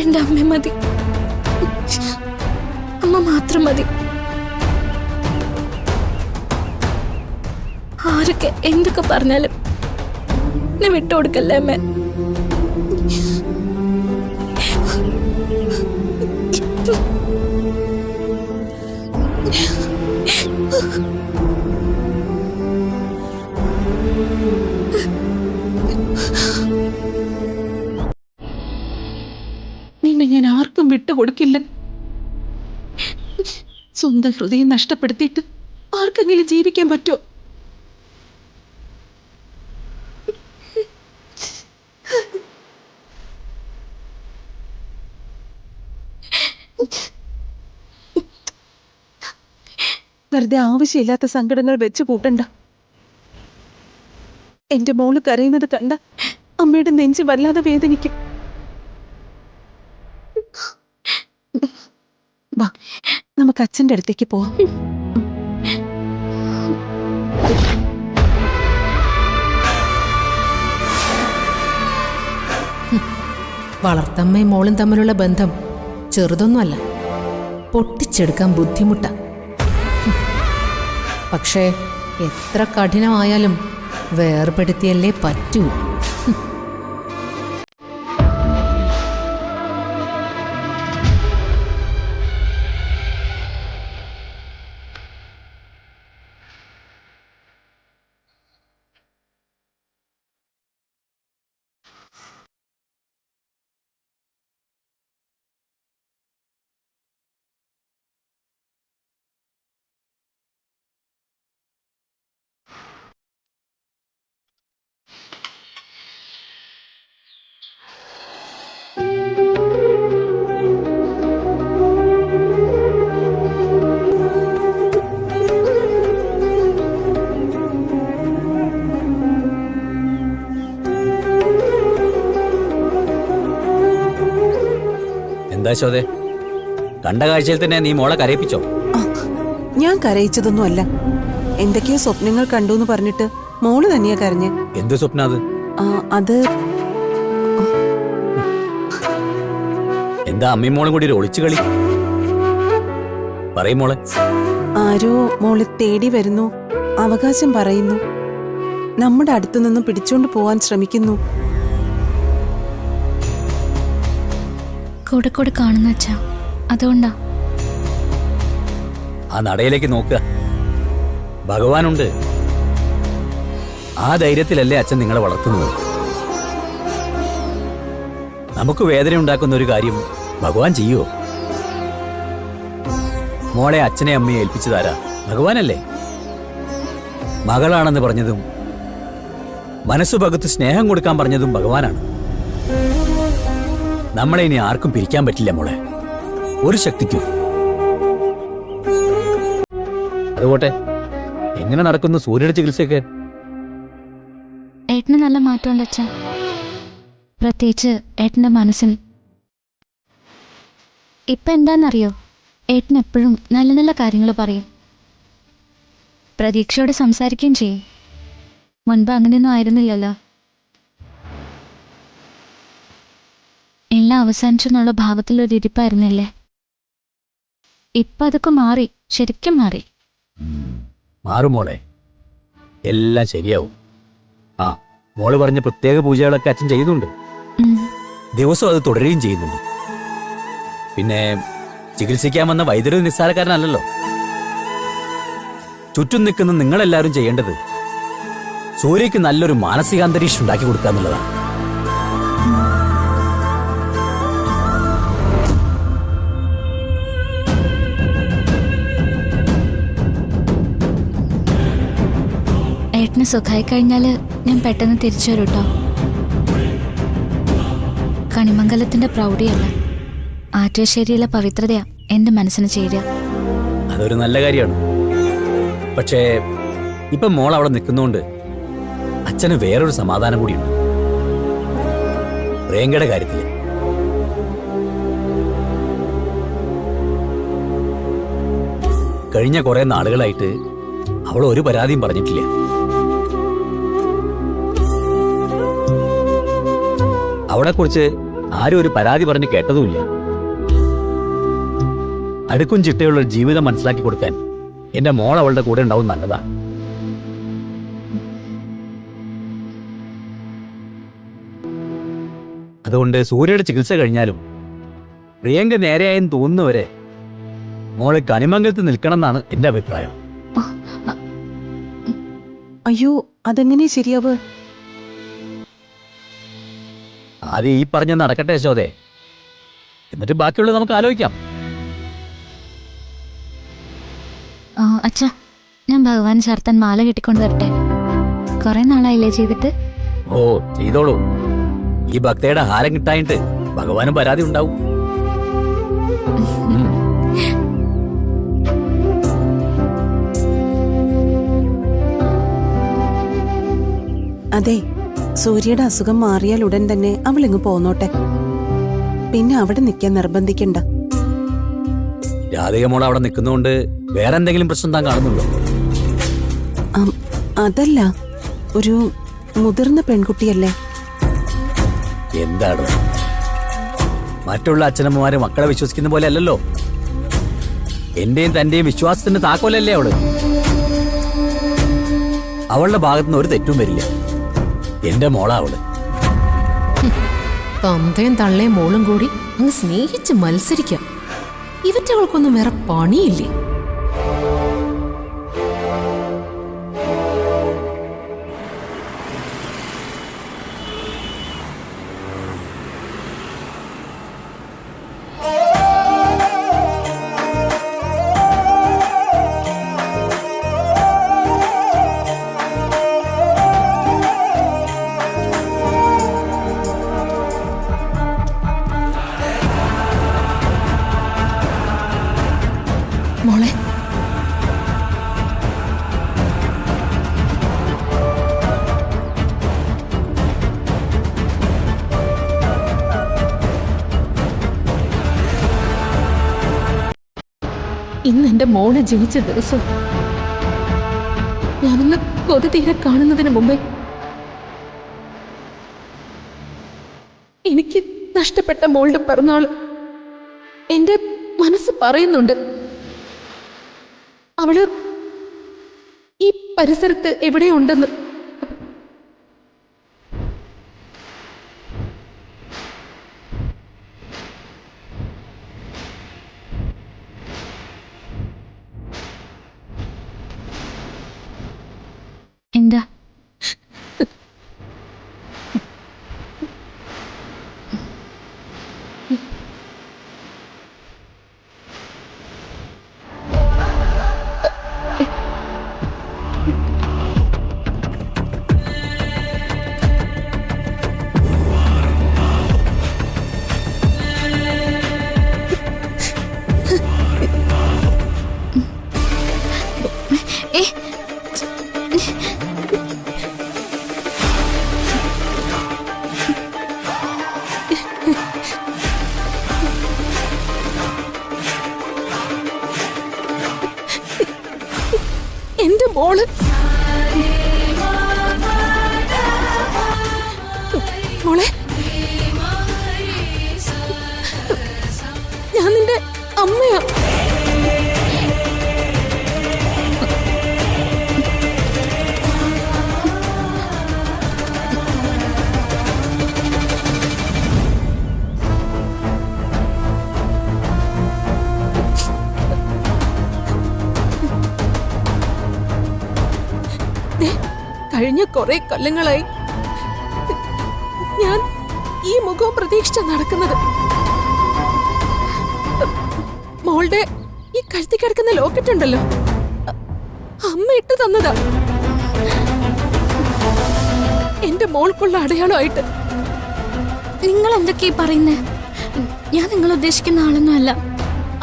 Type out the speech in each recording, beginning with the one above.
എനിക്കെന്റെ അമ്മ മതി. അമ്മ മാത്രം മതി. ആരൊക്കെ എന്തൊക്കെ പറഞ്ഞാലും എന്നെ വിട്ടുകൊടുക്കല്ലേ അമ്മ. നിന്നെ ഞാൻ ആർക്കും വിട്ടുകൊടുക്കില്ല. സ്വന്തം ഹൃദയം നഷ്ടപ്പെടുത്തിയിട്ട് ആർക്കെങ്കിലും ജീവിക്കാൻ പറ്റുമോ? വെറുതെ ആവശ്യമില്ലാത്ത സങ്കടങ്ങൾ വെച്ച് കൂട്ടണ്ട. എന്റെ മോള് കരയുന്നത് കണ്ട അമ്മയുടെ നെഞ്ച് വല്ലാതെ വേദനിക്കും. വാ, നമുക്ക് അച്ഛൻ്റെ അടുത്തേക്ക് പോവാം. വളർത്തമ്മയും മോളും തമ്മിലുള്ള ബന്ധം ചെറുതൊന്നുമല്ല, പൊട്ടിച്ചെടുക്കാൻ ബുദ്ധിമുട്ടാ. പക്ഷേ എത്ര കഠിനമായാലും വേർപെടുത്തിയല്ലേ പറ്റൂ. എന്താ ശോദേ, കണ്ട കാഴ്ചയിൽ തന്നെ നീ മോളെ കരയിപ്പിച്ചോ? ഞാൻ കരയിച്ചതൊന്നും അല്ല. എന്തൊക്കെയോ സ്വപ്നങ്ങൾ കണ്ടു എന്ന് പറഞ്ഞിട്ട് മോള് തന്നെയാ കരഞ്ഞ്. എന്ത് സ്വപ്ന അത്? അത് എന്താ അമ്മയും മോളും കൂടി ഒരു ഒളിച്ചു കളി? പറയും മോളെ. ആരോ മോളെ തേടി വരുന്നു, അവകാശം പറയുന്നു, നമ്മുടെ അടുത്തു നിന്നും പിടിച്ചോണ്ട് പോവാൻ ശ്രമിക്കുന്നു. കൂടെ കൂടെ കാണുന്ന അച്ഛാ, അതുകൊണ്ടാ. ആ നടയിലേക്ക് നോക്കുക, ഭഗവാനുണ്ട്. ആ ധൈര്യത്തിലല്ലേ അച്ഛൻ നിങ്ങളെ വളർത്തുന്നത്. നമുക്ക് വേദന ഉണ്ടാക്കുന്ന ഒരു കാര്യം ഭഗവാൻ ചെയ്യുവോ? മോളെ അച്ഛനെ അമ്മയെ ഏൽപ്പിച്ചതാരാ? ഭഗവാനല്ലേ. മകളാണെന്ന് പറഞ്ഞതും മനസ്സു പകുത്ത് സ്നേഹം കൊടുക്കാൻ പറഞ്ഞതും ഭഗവാനാണ്. നമ്മളെ ഇനി ആർക്കും പിരിക്കാൻ പറ്റില്ല മോളെ, ഒരു ശക്തിക്കും. അതുപോട്ടെ, എങ്ങനെ നടക്കുന്നു സൂര്യയുടെ ചികിത്സയൊക്കെ? ഏട്ടന് നല്ല മാറ്റമുണ്ട് അച്ഛാ, പ്രത്യേകിച്ച് ഏട്ടൻ്റെ മനസ്സിന്. ഇപ്പം എന്താണെന്നറിയോ, ഏട്ടൻ എപ്പോഴും നല്ല നല്ല കാര്യങ്ങൾ പറയും, പ്രതീക്ഷയോടെ സംസാരിക്കുകയും ചെയ്യും. മുൻപ് അങ്ങനെയൊന്നും ആയിരുന്നില്ലല്ലോ. എല്ലാം അവസാനിച്ചെന്നുള്ള ഭാവത്തിലൊരു ഇരിപ്പായിരുന്നില്ലേ. ഇപ്പം അതൊക്കെ മാറി, ശരിക്കും മാറി. മാറും മോളെ, എല്ലാം ശരിയാവും. ആ, മോള് പറഞ്ഞ പ്രത്യേക പൂജകളൊക്കെ അച്ഛൻ ചെയ്യുന്നുണ്ട്, ദിവസവും അത് തുടരുകയും ചെയ്യുന്നുണ്ട്. പിന്നെ ചികിത്സിക്കാൻ വന്ന വൈദ്യുതി നിസ്സാരക്കാരനല്ലല്ലോ. ചുറ്റും നിൽക്കുന്ന നിങ്ങളെല്ലാവരും ചെയ്യേണ്ടത് സൂര്യക്ക് നല്ലൊരു മാനസികാന്തരീക്ഷം ഉണ്ടാക്കി കൊടുക്കുക എന്നുള്ളതാണ്. ഏട്ടന് സുഖമായി കഴിഞ്ഞാൽ ഞാൻ പെട്ടെന്ന് തിരിച്ചു വരും കേട്ടോ. കണിമംഗലത്തിന്റെ പ്രൗഢിയല്ല, ആറ്റുശ്ശേരിയിലെ പവിത്രതയാ എന്റെ മനസ്സിന് ചേരുക. അതൊരു നല്ല കാര്യമാണ്. പക്ഷേ ഇപ്പം മോൾ അവിടെ നിൽക്കുന്നോണ്ട് അച്ഛന് വേറൊരു സമാധാനം കൂടിയുണ്ട്, പ്രിയങ്കയുടെ കാര്യത്തിൽ. കഴിഞ്ഞ കുറെ നാളുകളായിട്ട് അവൾ ഒരു പരാതിയും പറഞ്ഞിട്ടില്ല. അവളെക്കുറിച്ച് ആരും ഒരു പരാതി പറഞ്ഞ് കേട്ടതുമില്ല. അടുക്കും ചിട്ടയുള്ള ഒരു ജീവിതം മനസ്സിലാക്കി കൊടുക്കാൻ എന്റെ മോൾ അവളുടെ കൂടെ ഉണ്ടാവും നല്ലതാ. അതുകൊണ്ട് സൂര്യയുടെ ചികിത്സ കഴിഞ്ഞാലും പ്രിയങ്ക നേരെയായെന്ന് തോന്നുന്നവരെ മോളെ കണിമംഗലത്ത് നിൽക്കണം എന്നാണ് എന്റെ അഭിപ്രായം. അയ്യോ, അതെങ്ങനെ ശരിയാവ്? ആദ്യം ഈ പറഞ്ഞ നടക്കട്ടെ യശോദേ, എന്നിട്ട് ബാക്കിയുള്ളത് നമുക്ക് ആലോചിക്കാം. അച്ഛാ, ഞാൻ ഭഗവാൻ ചാർത്താൻ മാല കെട്ടിക്കൊണ്ട് വരട്ടെ? കുറെ നാളായില്ലേ ചെയ്തിട്ട്? ഓ, ചെയ്തോളൂ. ഈ ഭക്തയുടെ ഹാരം കിട്ടായിട്ട് ഭഗവാനും പരാതി ഉണ്ടാവും. അതെ, സൂര്യയുടെ അസുഖം മാറിയാൽ ഉടൻ തന്നെ അവൾ ഇങ്ങ് പോന്നോട്ടെ. പിന്നെ അവിടെ നിൽക്കാൻ നിർബന്ധിക്കണ്ട. രാധിക മോൾ അവിടെ നിൽക്കുന്നതുകൊണ്ട് വേറെ എന്തെങ്കിലും പ്രശ്നം താൻ കാണുന്നുണ്ടോ? അതല്ല, ഒരു മുതിർന്ന പെൺകുട്ടിയല്ലേ. എന്താണ് മറ്റുള്ള അച്ഛനമ്മമാര് മക്കളെ വിശ്വസിക്കുന്ന പോലെ അല്ലല്ലോ. എന്റെയും തന്റെയും വിശ്വാസത്തിന്റെ താക്കോലല്ലേ അവള്. അവളുടെ ഭാഗത്തുനിന്ന് ഒരു തെറ്റും വരില്ല. എന്റെ മോളാ അവള്. തന്തയും തള്ളയും മോളും കൂടി അങ്ങ് സ്നേഹിച്ച് മത്സരിക്കാം. ഇവറ്റകൾക്കൊന്നും വേറെ പണിയില്ലേ? മോളെ, ഇന്ന് എന്റെ മോളെ ജനിച്ച ദിവസം ഞാനൊന്ന് കൊതി തീരെ കാണുന്നതിന് മുമ്പേ എനിക്ക് നഷ്ടപ്പെട്ട മോളുടെ പിറന്നാൾ എന്റെ മനസ്സ് പറയുന്നുണ്ട്. അവള് ഈ പരിസരത്ത് എവിടെയുണ്ടെന്ന്. എന്താ? എന്റെ മോള് മോളെ, ഞാൻ നിന്റെ അമ്മയാ. കഴിഞ്ഞ കുറെ കൊല്ലങ്ങളായി ഞാൻ ഈ മുഖവും പ്രതീക്ഷിച്ച നടക്കുന്നത്. മോളുടെ ഈ കഴുത്തി കിടക്കുന്ന ലോക്കറ്റ് ഉണ്ടല്ലോ, അമ്മ ഇട്ട് തന്നതാ. എന്റെ മോൾക്കുള്ള അടയാളമായിട്ട്. നിങ്ങൾ എന്തൊക്കെയാ പറയുന്നേ? ഞാൻ നിങ്ങൾ ഉദ്ദേശിക്കുന്ന ആളൊന്നും അല്ല.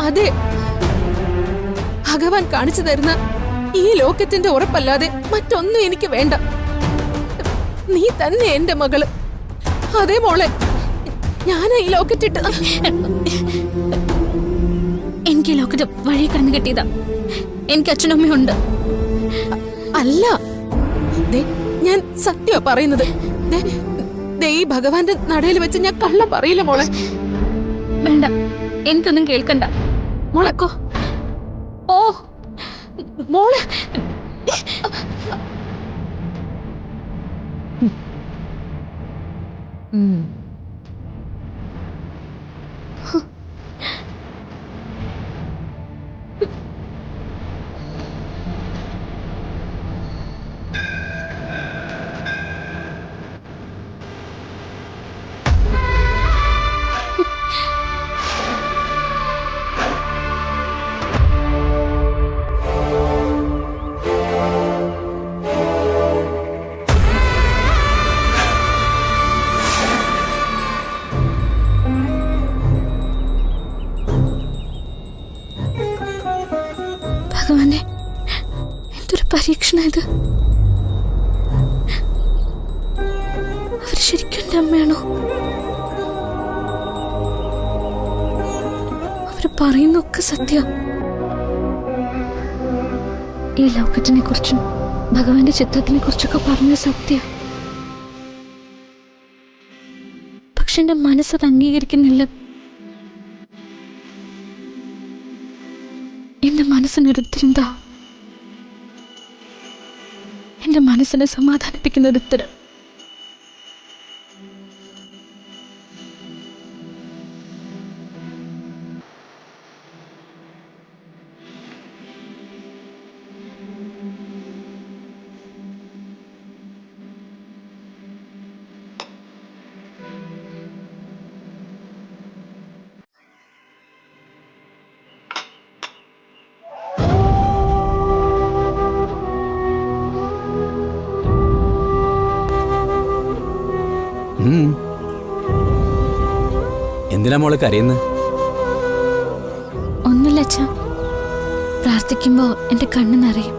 അതെ, ഭഗവാൻ കാണിച്ചു തരുന്ന ഈ ലോക്കറ്റിന്റെ ഉറപ്പല്ലാതെ മറ്റൊന്നും എനിക്ക് വേണ്ട. നീ തന്നെ എന്റെ മകള്. അതേ മോളെ, ഞാനാ ഈ ലോക്കറ്റ് ഇട്ടത്. എനിക്ക് ലോക്കറ്റ് വഴി കിടന്ന് കിട്ടിയതാ. എനിക്ക് അച്ഛനും അമ്മയുണ്ട്. അല്ല, ഞാൻ സത്യ പറയുന്നത്. ദേ ഈ ഭഗവാന്റെ നടയിൽ വെച്ച് ഞാൻ കള്ളം പറയില്ല മോളെ. വേണ്ട, എനിക്കൊന്നും കേൾക്കണ്ട. മോളക്കോ ഓ മോള്. ഭഗവാനെ, എന്തൊരു പരീക്ഷണ ഇത്. അവർ ശരിക്കും എൻ്റെ അമ്മയാണോ? അവർ പറയുന്നൊക്കെ സത്യം. ഈ ലോകത്തിനെ കുറിച്ചും ഭഗവാന്റെ ചിത്രത്തിനെ കുറിച്ചൊക്കെ പറഞ്ഞ സത്യം. പക്ഷെ എൻ്റെ മനസ്സത് അംഗീകരിക്കുന്നില്ല. എന്റെ മനസ്സിനൊരുത്തരെന്താ? എന്റെ മനസ്സിനെ സമാധാനിപ്പിക്കുന്ന ഒരുത്തരം. എന്തിനാ മോള് കരയുന്നത്? ഒന്നുമില്ല അച്ഛാ, പ്രാർത്ഥിക്കുമ്പോ എന്റെ കണ്ണ് നിറയും.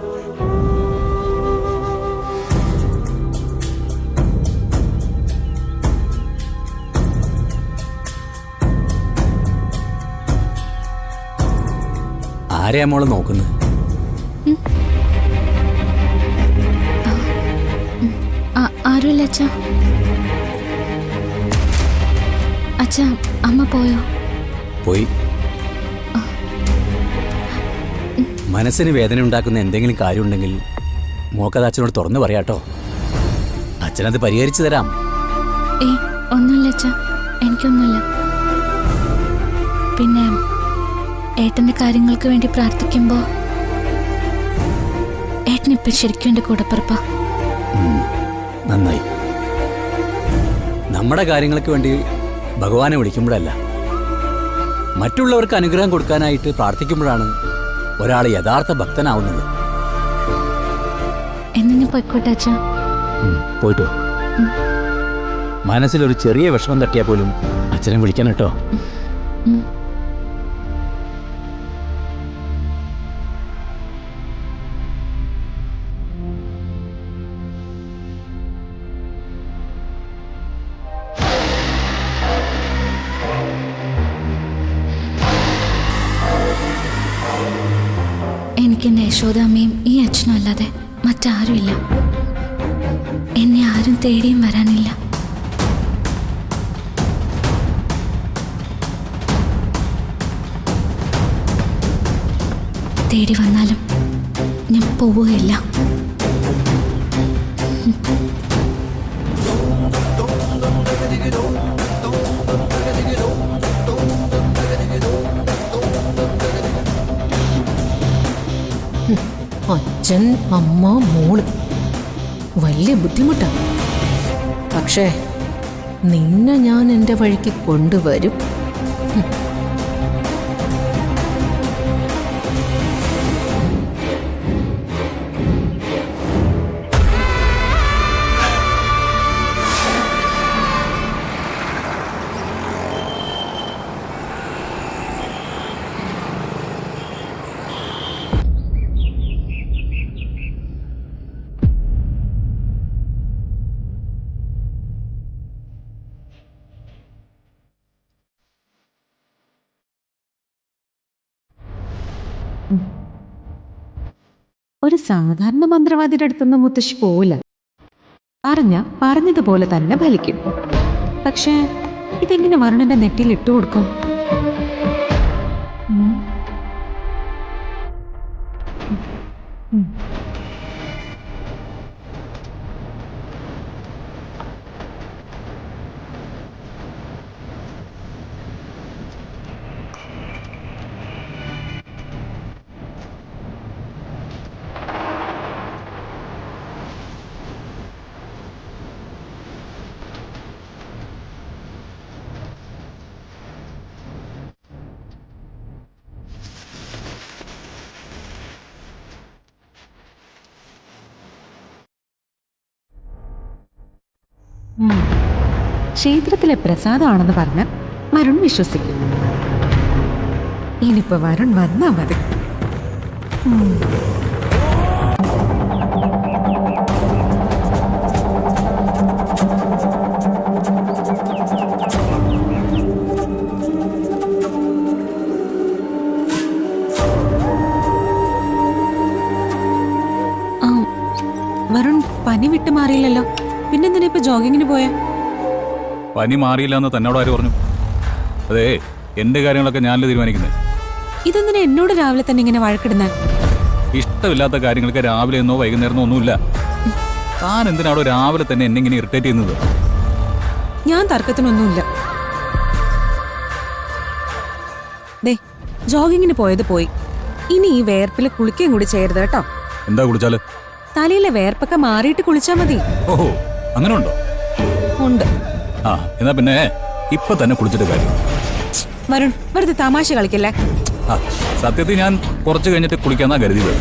ആരെയാ മോള് നോക്കുന്നത്? ആരുമില്ല അച്ഛാ. അച്ഛാ, അമ്മ പോയോ? പോയി. മനസ്സിന് വേദന ഉണ്ടാക്കുന്ന എന്തെങ്കിലും കാര്യമുണ്ടെങ്കിൽ മോക്കത് അച്ഛനോട് തുറന്നു പറയാട്ടോ. അച്ഛനത് പരിഹരിച്ചു തരാം. ഏയ്, ഒന്നുമില്ല അച്ഛാ, എനിക്കൊന്നുമില്ല. പിന്നെ ഏട്ടന്റെ കാര്യങ്ങൾക്ക് വേണ്ടി പ്രാർത്ഥിക്കുമ്പോ ഏട്ടനിപ്പോ ശരിക്കും എന്റെ കൂടപ്പിറപ്പാ. നന്നായി. നമ്മുടെ കാര്യങ്ങൾക്ക് വേണ്ടി ഭഗവാനെ വിളിക്കുമ്പോഴല്ല, മറ്റുള്ളവർക്ക് അനുഗ്രഹം കൊടുക്കാനായിട്ട് പ്രാർത്ഥിക്കുമ്പോഴാണ് ഒരാൾ യഥാർത്ഥ ഭക്തനാവുന്നത്. എന്നെ പോയിക്കോട്ടെ അച്ഛാ. പോയിട്ടോ. മനസ്സിലൊരു ചെറിയ വിഷമം തട്ടിയാൽ പോലും അച്ഛനെ വിളിക്കണം കേട്ടോ. എനിക്കെന്റെ യശോദാമ്മയും ഈ അച്ഛനും അല്ലാതെ മറ്റാരുമില്ല. എന്നെ ആരും തേടിയും വരാനില്ല. തേടി വന്നാലും ഞാൻ പോവുകയില്ല. അച്ഛൻ, അമ്മ, മോള് വലിയ ബുദ്ധിമുട്ടാണ്. പക്ഷേ നിന്നെ ഞാൻ എൻ്റെ വഴിക്ക് കൊണ്ടുവരും. ഒരു സാധാരണ മന്ത്രവാദിയുടെ അടുത്തൊന്നും മുത്തശ്ശി പോവില്ല. പറഞ്ഞതുപോലെ തന്നെ ഫലിക്കും. പക്ഷേ ഇതെങ്ങനെ വരുണിന്റെ നെറ്റിയിൽ ഇട്ടു കൊടുക്കും? ക്ഷേത്രത്തിലെ പ്രസാദമാണെന്ന് പറഞ്ഞ് വരുൺ വിശ്വസിക്കും. ഇനിയിപ്പോ വരുൺ വന്നാ മതി. വരുൺ പനി വിട്ടു മാറിയില്ലല്ലോ, പിന്നെന്തിനാ ഇപ്പൊ ജോഗിങ്ങിന് പോയാ? പനി മാറിയില്ല എന്ന് തന്നോട് ആര് പറഞ്ഞു? അതെ, എന്റെ കാര്യങ്ങളൊക്കെ ഞാനല്ലേ തീരുമാനിക്കുന്നത്. ഇതെന്തിനാ എന്നോട് രാവിലെ തന്നെ ഇങ്ങനെ വഴക്കിടുന്ന? ഇഷ്ടമില്ലാത്ത കാര്യങ്ങൾക്ക് രാവിലെ എന്നോ വൈകുന്നേരമോ ഒന്നുമില്ല. താൻ എന്തിനാണോ രാവിലെ തന്നെ എന്നെ ഇങ്ങനെ ഇറിറ്റേറ്റ് ചെയ്യുന്നത്? ഞാൻ തർക്കത്തിനൊന്നുമില്ല. ദേ, ജോഗിങ്ങിന് പോയത് പോയി. ഇനി ഈ വേർപ്പിൽ കുളിക്കുകയും കൂടി ചെയ്യരുത് കേട്ടോ. എന്താ കുളിച്ചാല്? തലയിലെ വേർപ്പൊക്കെ മാറിയിട്ട് കുളിച്ചാ മതി. ഓഹോ, അങ്ങനെ ഉണ്ടോ? ഉണ്ട്. ആ, എന്നാ പിന്നെ ഇപ്പൊ തന്നെ കുളിച്ചിട്ട് കാര്യം. വരുൺ, വെറുതെ തമാശ കളിക്കല്ലേ. ആ, സത്യത്തിൽ ഞാൻ കുറച്ച് കഴിഞ്ഞിട്ട് കുളിക്കാന്നാ കരുതിയത്.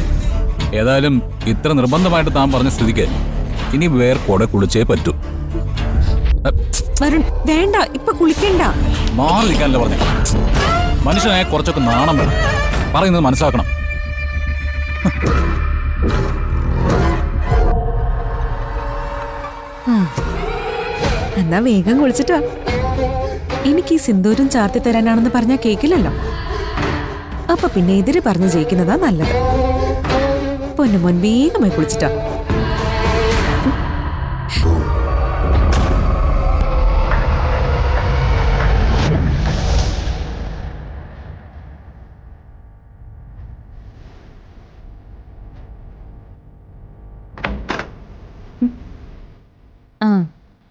ഏതായാലും ഇത്ര നിർബന്ധമായിട്ട് താൻ പറഞ്ഞ സ്ഥിതിക്ക് ഇനി വേർപ്പോടെ കുളിച്ചേ പറ്റൂ. വരുൺ, വേണ്ട, ഇപ്പൊ കുളിക്കണ്ട. മാറി നിൽക്കാനല്ലേ പറഞ്ഞേ? മനുഷ്യനായ കുറച്ചൊക്കെ നാണം വേണം. പറയുന്നത് മനസ്സിലാക്കണം. എന്നാ വേഗം കുളിച്ചിട്ടാ. എനിക്ക് ഈ സിന്ദൂരം ചാർത്തി തരാനാണെന്ന് പറഞ്ഞാ കേക്കില്ലല്ലോ. അപ്പൊ പിന്നെ എതിര് പറഞ്ഞു ജയിക്കുന്നതാ നല്ലത്. പൊന്നുമോൻ വേഗമായി കുളിച്ചിട്ടാ.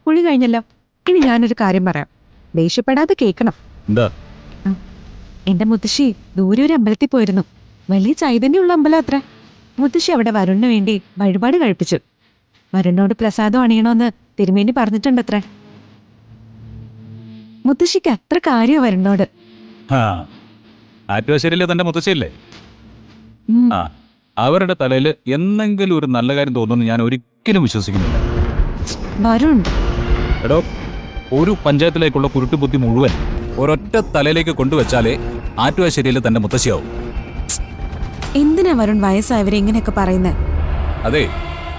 കുളി കഴിഞ്ഞല്ലോ. ഇനി ഞാനൊരു കാര്യം പറയാം, ദേഷ്യപ്പെടാതെ കേൾക്കണം. എന്താ? എന്റെ മുത്തശ്ശി ദൂരെ ഒരു അമ്പലത്തിൽ പോയിരുന്നു. വലിയ ചൈതന്യമുള്ള അമ്പലം അത്ര. മുത്തശ്ശി അവിടെ വരുണിന് വേണ്ടി വഴിപാട് കഴിപ്പിച്ചു. വരുണിനോട് പ്രസാദം അണിയണോന്ന് തിരുമേനി പറഞ്ഞിട്ടുണ്ടത്രേ. മുത്തശ്ശിക്ക് അത്ര കാര്യമാണ് വരുണിനോട്. ആറ്റുവാശ്ശേരിയിലെ തന്റെ മുത്തശ്ശിയല്ലേ? ആ, അവരുടെ തലയിൽ എന്തെങ്കിലും ഒരു നല്ല കാര്യം തോന്നുന്നു ഞാൻ ഒരിക്കലും വിശ്വസിക്കുന്നില്ല. വരുൺ, എടോ, ഒരു പഞ്ചായത്തിലേക്കുള്ള കുരുട്ടുബുദ്ധി മുഴുവൻ ഒരൊറ്റ തലയിലേക്ക് കൊണ്ടുവച്ചാലേ ആറ്റുവാശ്ശേരിയിൽ തന്റെ മുത്തശ്ശിയാവും. എന്തിനാ വരുൺ വയസ്സായവരെ ഇങ്ങനെയൊക്കെ പറയുന്നേ? അതെ,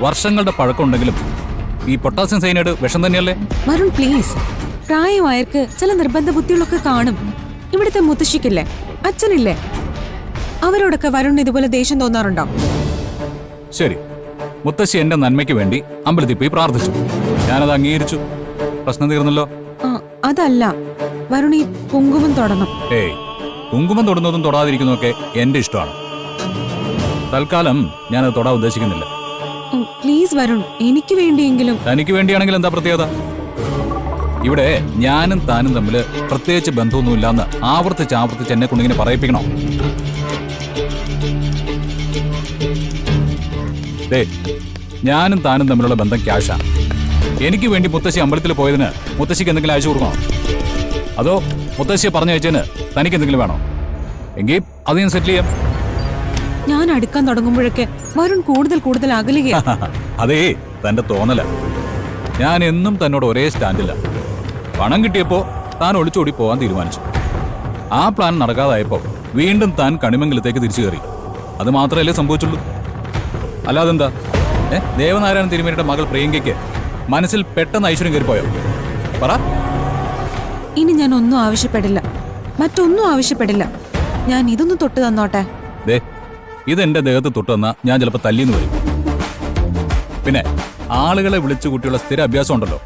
വർഷങ്ങളുടെ പഴക്കമുണ്ടെങ്കിലും ഈ പൊട്ടാസ്യം സൈനൈഡ് വിഷം തന്നെയല്ലേ? വരുൺ പ്ലീസ്, പ്രായമായവർക്ക് ചില നിർബന്ധ ബുദ്ധികളൊക്കെ കാണും. ഇവിടുത്തെ മുത്തശ്ശിക്കില്ലേ, അച്ഛനില്ലേ, അവരോടൊക്കെ വരുൺ ഇതുപോലെ ദേഷ്യം തോന്നാറുണ്ടോ? ശരി, മുത്തശ്ശി എന്റെ നന്മയ്ക്ക് വേണ്ടി അമ്പലത്തിൽ പോയി പ്രാർത്ഥിച്ചു, ഞാനത് അംഗീകരിച്ചു. പ്രശ്നം തീർന്നല്ലോ. അതല്ല, വരുൺ ഈ കുങ്കുമം തൊടണം. ഏയ്, കുങ്കുമം തൊടുന്നതും തൊടാതിരിക്കുന്നതൊക്കെ എന്റെ ഇഷ്ടമാണ്. തൽക്കാലം ഞാനത് തൊടാൻ ഉദ്ദേശിക്കുന്നില്ല. പ്ലീസ് വരുൺ, എനിക്ക് വേണ്ടിയെങ്കിലും. തനിക്ക് വേണ്ടിയാണെങ്കിൽ എന്താ പ്രത്യേകത? ഇവിടെ ഞാനും താനും തമ്മിൽ പ്രത്യേകിച്ച് ബന്ധമൊന്നുമില്ലാന്ന് ആവർത്തിച്ച് എന്നെ കൊണ്ടിങ്ങനെ പറയിപ്പിക്കണോ? ഞാനും താനും തമ്മിലുള്ള ബന്ധം ക്യാഷാണ്. എനിക്ക് വേണ്ടി മുത്തശ്ശി അമ്പലത്തിൽ പോയതിന് മുത്തശ്ശിക്ക് എന്തെങ്കിലും അയച്ചു കൊടുക്കണോ? അതോ മുത്തശ്ശിയെ പറഞ്ഞയച്ചതിന് തനിക്ക് എന്തെങ്കിലും വേണോ? എങ്കിൽ അത് ഞാൻ സെറ്റിൽ ചെയ്യാം. ഞാൻ അടുക്കാൻ തുടങ്ങുമ്പോഴൊക്കെ വരുൺ കൂടുതൽ അകലുകയാണ്. അതേ, തന്റെ തോന്നല. ഞാൻ എന്നും തന്നോട് ഒരേ സ്റ്റാൻഡില്ല. പണം കിട്ടിയപ്പോ താൻ ഒളിച്ചോടി പോകാൻ തീരുമാനിച്ചു. ആ പ്ലാൻ നടക്കാതായപ്പോ വീണ്ടും താൻ കണിമംഗലത്തേക്ക് തിരിച്ചു കയറി. അത് മാത്രമല്ലേ സംഭവിച്ചുള്ളൂ. അല്ലാതെന്താ? ദേവനാരായണൻ തിരുമേനിയുടെ മകൾ പ്രിയങ്കയ്ക്ക് മനസ്സിൽ പെട്ടെന്ന് ഐശ്വര്യം കയറിപ്പോയോ? പറ. ഇനി ഞാൻ ഒന്നും ആവശ്യപ്പെടില്ല, മറ്റൊന്നും ആവശ്യപ്പെടില്ല. ഞാൻ ഇതൊന്നും തൊട്ട് തന്നോട്ടെ. ഇതെന്റെ ദേഹത്ത് തൊട്ട് തന്നാ ഞാൻ ചിലപ്പോ തല്ലിന്ന് വരും. പിന്നെ ആളുകളെ വിളിച്ചു കൂട്ടിയുള്ള സ്ഥിര അഭ്യാസം ഉണ്ടല്ലോ,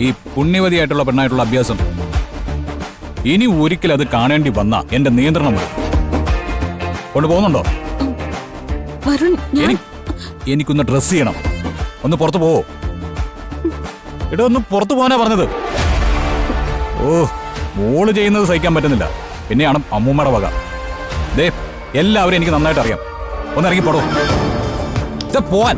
ഈ പുണ്യവതിയായിട്ടുള്ള പെണ്ണായിട്ടുള്ള അഭ്യാസം. ഇനി ഒരിക്കൽ അത് കാണേണ്ടി വന്ന എന്റെ നിയന്ത്രണം വരും. കൊണ്ടുപോകുന്നുണ്ടോ? വരുൺ, എനിക്കൊന്ന് ഡ്രസ് ചെയ്യണം. ഒന്ന് പുറത്തു പോവോ? ഇട ഒന്ന് പുറത്തു പോകാനാ പറഞ്ഞത്. ഓ, മോള് ചെയ്യുന്നത് സഹിക്കാൻ പറ്റുന്നില്ല, പിന്നെയാണ് അമ്മൂമ്മയുടെ വക. ദേ, എല്ലാവരും എനിക്ക് നന്നായിട്ട് അറിയാം. ഒന്ന് ഇറങ്ങി പോടോ. പോവാൻ